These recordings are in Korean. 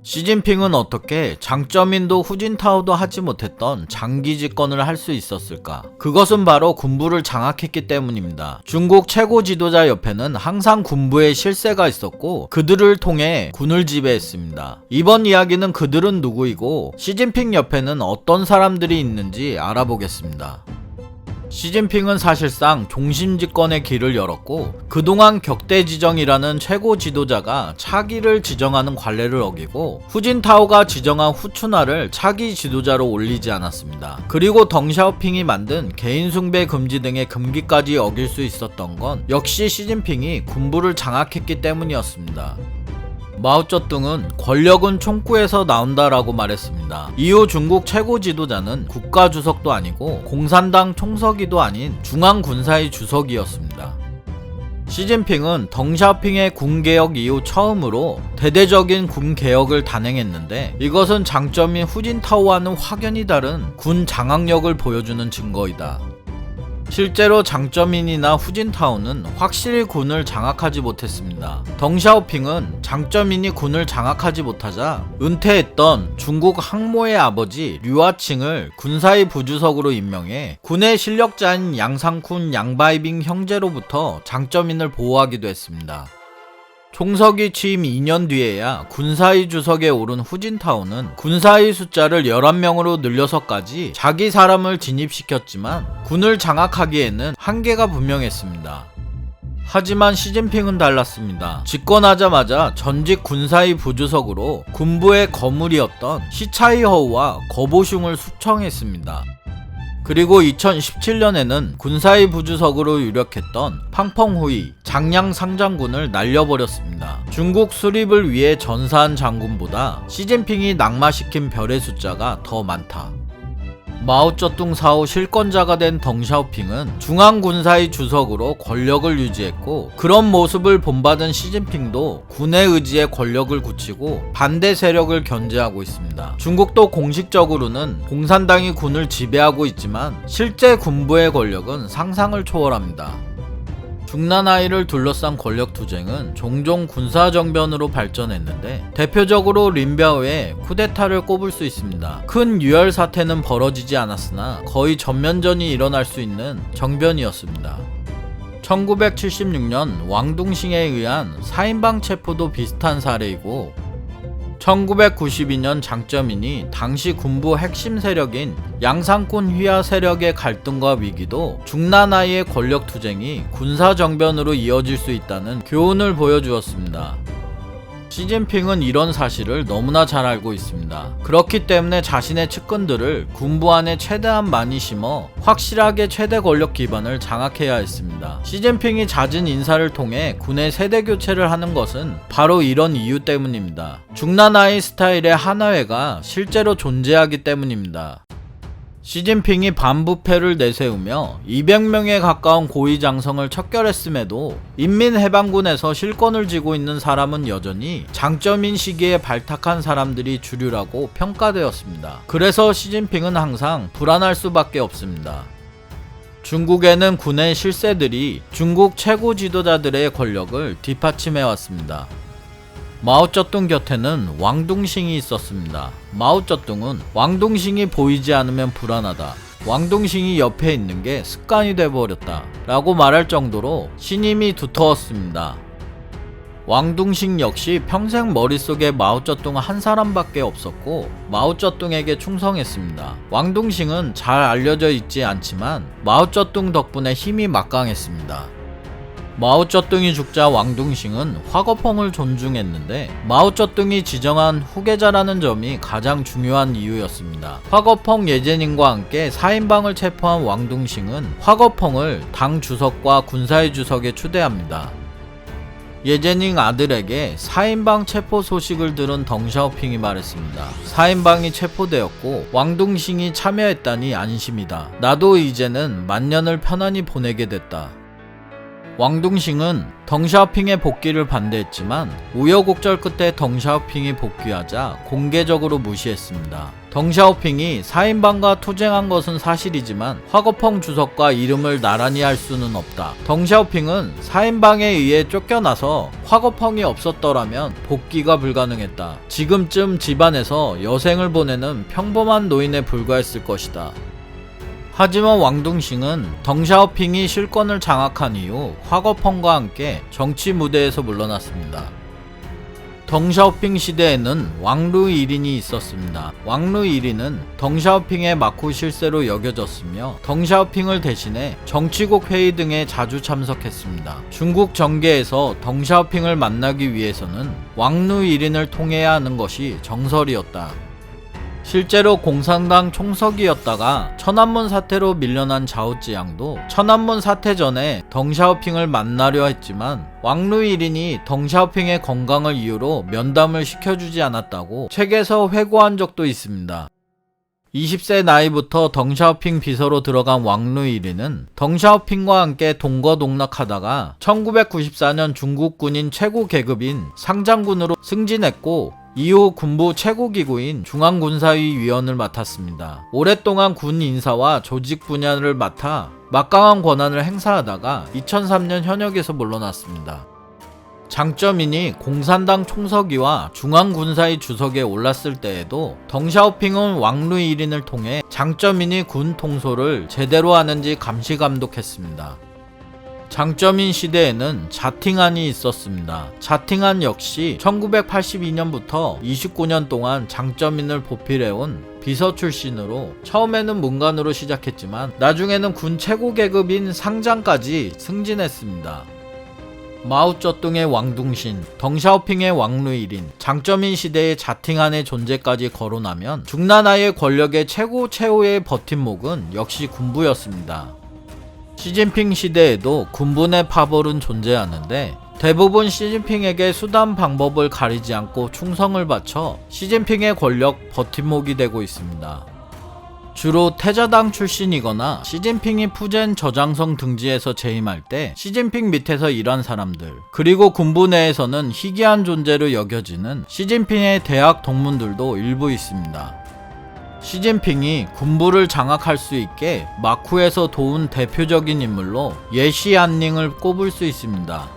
시진핑은 어떻게 장쩌민도 후진타오도 하지 못했던 장기 집권을 할 수 있었을까? 그것은 바로 군부를 장악했기 때문입니다. 중국 최고 지도자 옆에는 항상 군부의 실세가 있었고 그들을 통해 군을 지배했습니다. 이번 이야기는 그들은 누구이고 시진핑 옆에는 어떤 사람들이 있는지 알아보겠습니다. 시진핑은 사실상 종심집권의 길을 열었고 그동안 격대지정이라는 최고 지도자가 차기를 지정하는 관례를 어기고 후진타오가 지정한 후춘화를 차기 지도자로 올리지 않았습니다. 그리고 덩샤오핑이 만든 개인숭배 금지 등의 금기까지 어길 수 있었던 건 역시 시진핑이 군부를 장악했기 때문이었습니다. 마오쩌둥은 권력은 총구에서 나온다라고 말했습니다. 이후 중국 최고 지도자는 국가주석도 아니고 공산당 총서기도 아닌 중앙군사위 주석이었습니다. 시진핑은 덩샤오핑의 군개혁 이후 처음으로 대대적인 군개혁을 단행했는데 이것은 장쩌민 후진타오와는 확연히 다른 군 장악력을 보여주는 증거이다. 실제로 장쩌민이나 후진타오는 확실히 군을 장악하지 못했습니다. 덩샤오핑은 장쩌민이 군을 장악하지 못하자 은퇴했던 중국 항모의 아버지 류아칭을 군사위 부주석으로 임명해 군의 실력자인 양상쿤 양바이빙 형제로부터 장쩌민을 보호하기도 했습니다. 총서기 취임 2년 뒤에야 군사위 주석에 오른 후진타오는 군사위 숫자를 11명으로 늘려서까지 자기 사람을 진입시켰지만 군을 장악하기에는 한계가 분명했습니다. 하지만 시진핑은 달랐습니다. 집권하자마자 전직 군사위 부주석으로 군부의 거물이었던 시차이허우와 거보슝을 숙청했습니다. 그리고 2017년에는 군사위 부주석으로 유력했던 팡펑후이, 장량 상장군을 날려버렸습니다. 중국 수립을 위해 전사한 장군보다 시진핑이 낙마시킨 별의 숫자가 더 많다. 마오쩌둥 사후 실권자가 된 덩샤오핑은 중앙군사위 주석으로 권력을 유지했고 그런 모습을 본받은 시진핑도 군의 의지에 권력을 굳히고 반대 세력을 견제하고 있습니다. 중국도 공식적으로는 공산당이 군을 지배하고 있지만 실제 군부의 권력은 상상을 초월합니다. 중나나이를 둘러싼 권력 투쟁은 종종 군사정변으로 발전했는데 대표적으로 린벼오의 쿠데타를 꼽을 수 있습니다. 큰 유혈 사태는 벌어지지 않았으나 거의 전면전이 일어날 수 있는 정변이었습니다. 1976년 왕둥싱에 의한 4인방 체포도 비슷한 사례이고 1992년 장쩌민이 당시 군부 핵심 세력인 양상군 휘하 세력의 갈등과 위기도 중나나이의 권력 투쟁이 군사정변으로 이어질 수 있다는 교훈을 보여주었습니다. 시진핑은 이런 사실을 너무나 잘 알고 있습니다. 그렇기 때문에 자신의 측근들을 군부 안에 최대한 많이 심어 확실하게 최대 권력 기반을 장악해야 했습니다. 시진핑이 잦은 인사를 통해 군의 세대 교체를 하는 것은 바로 이런 이유 때문입니다. 중나나이 스타일의 하나회가 실제로 존재하기 때문입니다. 시진핑이 반부패를 내세우며 200명에 가까운 고위장성을 척결했음에도 인민해방군에서 실권을 쥐고 있는 사람은 여전히 장쩌민 시기에 발탁한 사람들이 주류라고 평가되었습니다. 그래서 시진핑은 항상 불안할 수밖에 없습니다. 중국에는 군의 실세들이 중국 최고 지도자들의 권력을 뒷받침해왔습니다. 마오쩌둥 곁에는 왕둥싱이 있었습니다. 마오쩌둥은 왕둥싱이 보이지 않으면 불안하다. 왕둥싱이 옆에 있는 게 습관이 돼버렸다. 라고 말할 정도로 신임이 두터웠습니다. 왕둥싱 역시 평생 머릿속에 마오쩌둥 한 사람밖에 없었고 마오쩌둥에게 충성했습니다. 왕둥싱은 잘 알려져 있지 않지만 마오쩌둥 덕분에 힘이 막강했습니다. 마오쩌둥이 죽자 왕둥싱은 화거펑을 존중했는데 마오쩌둥이 지정한 후계자라는 점이 가장 중요한 이유였습니다. 화거펑 예제닝과 함께 4인방을 체포한 왕둥싱은 화거펑을 당 주석과 군사위 주석에 추대합니다. 예제닝 아들에게 4인방 체포 소식을 들은 덩샤오핑이 말했습니다. 4인방이 체포되었고 왕둥싱이 참여했다니 안심이다. 나도 이제는 만년을 편안히 보내게 됐다. 왕둥싱은 덩샤오핑의 복귀를 반대했지만 우여곡절 끝에 덩샤오핑이 복귀하자 공개적으로 무시했습니다. 덩샤오핑이 4인방과 투쟁한 것은 사실이지만 화거펑 주석과 이름을 나란히 할 수는 없다. 덩샤오핑은 4인방에 의해 쫓겨나서 화거펑이 없었더라면 복귀가 불가능했다. 지금쯤 집안에서 여생을 보내는 평범한 노인에 불과했을 것이다. 하지만 왕둥싱은 덩샤오핑이 실권을 장악한 이후 화거펑과 함께 정치 무대에서 물러났습니다. 덩샤오핑 시대에는 왕루 1인이 있었습니다. 왕루 1인은 덩샤오핑의 마쿠 실세로 여겨졌으며 덩샤오핑을 대신해 정치국 회의 등에 자주 참석했습니다. 중국 정계에서 덩샤오핑을 만나기 위해서는 왕루 1인을 통해야 하는 것이 정설이었다. 실제로 공산당 총석이었다가 천안문 사태로 밀려난 자오찌양도 천안문 사태 전에 덩샤오핑을 만나려 했지만 왕루 1인이 덩샤오핑의 건강을 이유로 면담을 시켜주지 않았다고 책에서 회고한 적도 있습니다. 20세 나이부터 덩샤오핑 비서로 들어간 왕루 1인은 덩샤오핑과 함께 동거동락하다가 1994년 중국 군인 최고 계급인 상장군으로 승진했고 이후 군부 최고기구인 중앙군사위 위원을 맡았습니다. 오랫동안 군 인사와 조직 분야를 맡아 막강한 권한을 행사하다가 2003년 현역에서 물러났습니다. 장쩌민이 공산당 총서기와 중앙군사위 주석에 올랐을 때에도 덩샤오핑은 왕루 1인을 통해 장쩌민이 군 통솔을 제대로 하는지 감시 감독했습니다. 장쩌민 시대에는 자팅안이 있었습니다. 자팅안 역시 1982년부터 29년 동안 장쩌민을 보필해온 비서 출신으로 처음에는 문관으로 시작했지만 나중에는 군 최고 계급인 상장까지 승진했습니다. 마오쩌둥의 왕둥신, 덩샤오핑의 왕루 1인, 장쩌민 시대의 자팅안의 존재까지 거론하면 중나라의 권력의 최고의 버팀목은 역시 군부였습니다. 시진핑 시대에도 군부 내 파벌은 존재하는데 대부분 시진핑에게 수단 방법을 가리지 않고 충성을 바쳐 시진핑의 권력 버팀목이 되고 있습니다. 주로 태자당 출신이거나 시진핑이 푸젠 저장성 등지에서 재임할 때 시진핑 밑에서 일한 사람들, 그리고 군부 내에서는 희귀한 존재로 여겨지는 시진핑의 대학 동문들도 일부 있습니다. 시진핑이 군부를 장악할 수 있게 마쿠에서 도운 대표적인 인물로 예시안닝을 꼽을 수 있습니다.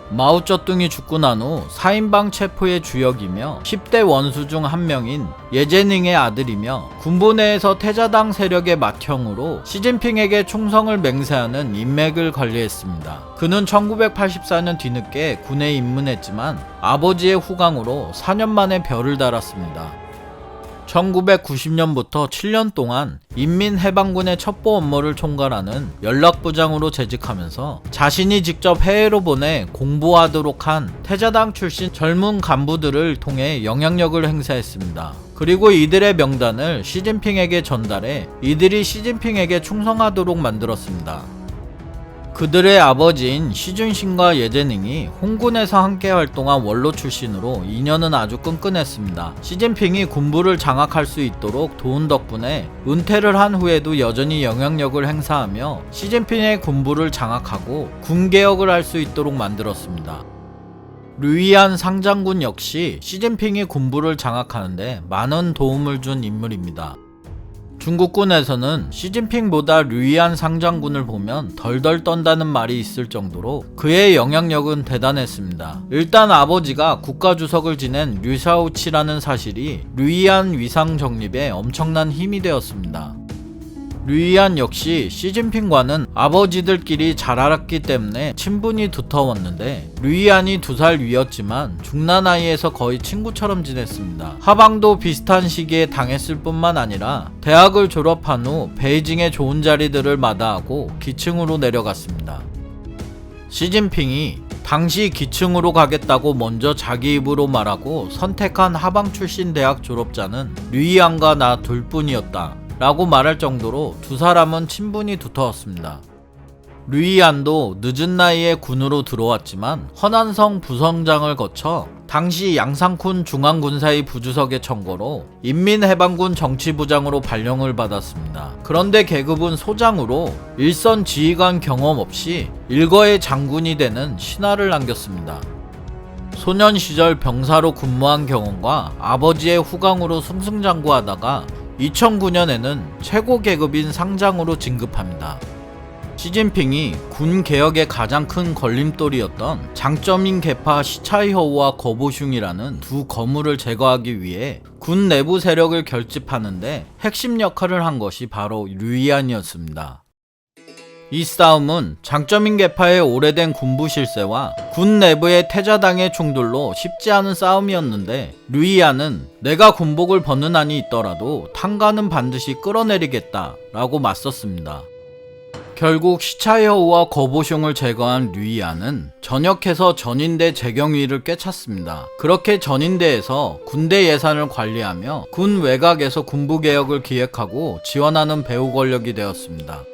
마오쩌둥이 죽고 난 후 4인방 체포의 주역이며 10대 원수 중 한 명인 예제닝의 아들이며 군부 내에서 태자당 세력의 맏형으로 시진핑에게 충성을 맹세하는 인맥을 관리했습니다. 그는 1984년 뒤늦게 군에 입문했지만 아버지의 후광으로 4년 만에 별을 달았습니다. 1990년부터 7년 동안 인민해방군의 첩보 업무를 총괄하는 연락부장으로 재직하면서 자신이 직접 해외로 보내 공부하도록 한 태자당 출신 젊은 간부들을 통해 영향력을 행사했습니다. 그리고 이들의 명단을 시진핑에게 전달해 이들이 시진핑에게 충성하도록 만들었습니다. 그들의 아버지인 시준신과 예제닝이 홍군에서 함께 활동한 원로 출신으로 인연은 아주 끈끈했습니다. 시진핑이 군부를 장악할 수 있도록 도운 덕분에 은퇴를 한 후에도 여전히 영향력을 행사하며 시진핑의 군부를 장악하고 군개혁을 할 수 있도록 만들었습니다. 류이안 상장군 역시 시진핑이 군부를 장악하는데 많은 도움을 준 인물입니다. 중국군에서는 시진핑보다 류이안 상장군을 보면 덜덜 떤다는 말이 있을 정도로 그의 영향력은 대단했습니다. 일단 아버지가 국가주석을 지낸 류샤오치라는 사실이 류이안 위상 정립에 엄청난 힘이 되었습니다. 류이안 역시 시진핑과는 아버지들끼리 잘 알았기 때문에 친분이 두터웠는데 류이안이 2살 위였지만 중나나이에서 거의 친구처럼 지냈습니다. 하방도 비슷한 시기에 당했을 뿐만 아니라 대학을 졸업한 후 베이징의 좋은 자리들을 마다하고 기층으로 내려갔습니다. 시진핑이 당시 기층으로 가겠다고 먼저 자기 입으로 말하고 선택한 하방 출신 대학 졸업자는 류이안과 나 둘뿐이었다 라고 말할 정도로 두 사람은 친분이 두터웠습니다. 류이안도 늦은 나이에 군으로 들어왔지만 허난성 부성장을 거쳐 당시 양상쿤 중앙군사위 부주석의 청거로 인민해방군 정치부장으로 발령을 받았습니다. 그런데 계급은 소장으로 일선 지휘관 경험 없이 일거의 장군이 되는 신화를 남겼습니다. 소년 시절 병사로 근무한 경험과 아버지의 후광으로 승승장구하다가 2009년에는 최고 계급인 상장으로 진급합니다. 시진핑이 군 개혁의 가장 큰 걸림돌이었던 장쩌민 계파 시차이허우와 거보슝이라는 두 거물을 제거하기 위해 군 내부 세력을 결집하는데 핵심 역할을 한 것이 바로 류이안이었습니다. 이 싸움은 장쩌민 계파의 오래된 군부 실세와 군 내부의 태자당의 충돌로 쉽지 않은 싸움이었는데, 류이안은 내가 군복을 벗는 한이 있더라도 탄가는 반드시 끌어내리겠다 라고 맞섰습니다. 결국 시차이허우와 거보숑을 제거한 류이안은 전역해서 전인대 재경위를 꿰찼습니다. 그렇게 전인대에서 군대 예산을 관리하며 군 외곽에서 군부개혁을 기획하고 지원하는 배후 권력이 되었습니다.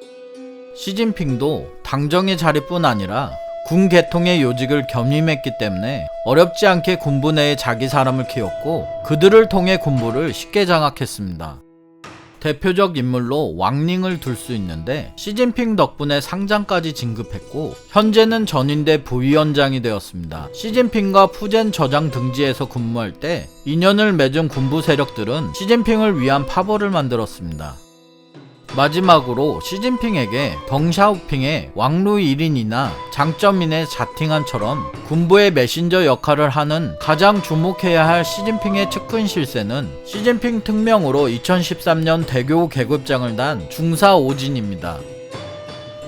시진핑도 당정의 자리뿐 아니라 군 계통의 요직을 겸임했기 때문에 어렵지 않게 군부 내에 자기 사람을 키웠고 그들을 통해 군부를 쉽게 장악했습니다. 대표적 인물로 왕링을 둘 수 있는데, 시진핑 덕분에 상장까지 진급했고 현재는 전인대 부위원장이 되었습니다. 시진핑과 푸젠 저장 등지에서 근무할 때 인연을 맺은 군부 세력들은 시진핑을 위한 파벌을 만들었습니다. 마지막으로 시진핑에게 덩샤오핑의 왕루 1인이나 장쩌민의 자팅한처럼 군부의 메신저 역할을 하는 가장 주목해야 할 시진핑의 측근 실세는 시진핑 특명으로 2013년 대교 계급장을 단 중사 오진입니다.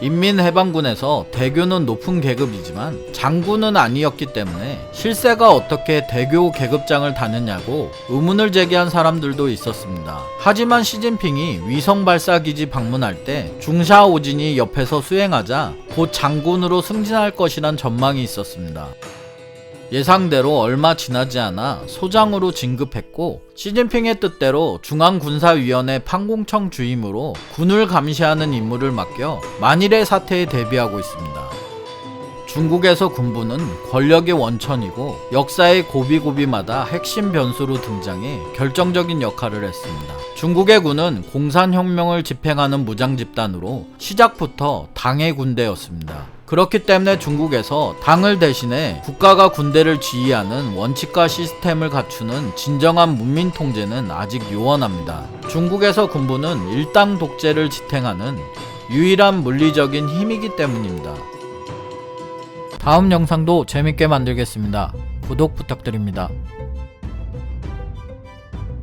인민해방군에서 대교는 높은 계급이지만 장군은 아니었기 때문에 실세가 어떻게 대교 계급장을 다느냐고 의문을 제기한 사람들도 있었습니다. 하지만 시진핑이 위성발사기지 방문할 때 중샤 오진이 옆에서 수행하자 곧 장군으로 승진할 것이란 전망이 있었습니다. 예상대로 얼마 지나지 않아 소장으로 진급했고, 시진핑의 뜻대로 중앙군사위원회 판공청 주임으로 군을 감시하는 임무를 맡겨 만일의 사태에 대비하고 있습니다. 중국에서 군부는 권력의 원천이고 역사의 고비고비마다 핵심 변수로 등장해 결정적인 역할을 했습니다. 중국의 군은 공산혁명을 집행하는 무장집단으로 시작부터 당의 군대였습니다. 그렇기 때문에 중국에서 당을 대신해 국가가 군대를 지휘하는 원칙과 시스템을 갖추는 진정한 문민 통제는 아직 요원합니다. 중국에서 군부는 일당 독재를 지탱하는 유일한 물리적인 힘이기 때문입니다. 다음 영상도 재밌게 만들겠습니다. 구독 부탁드립니다.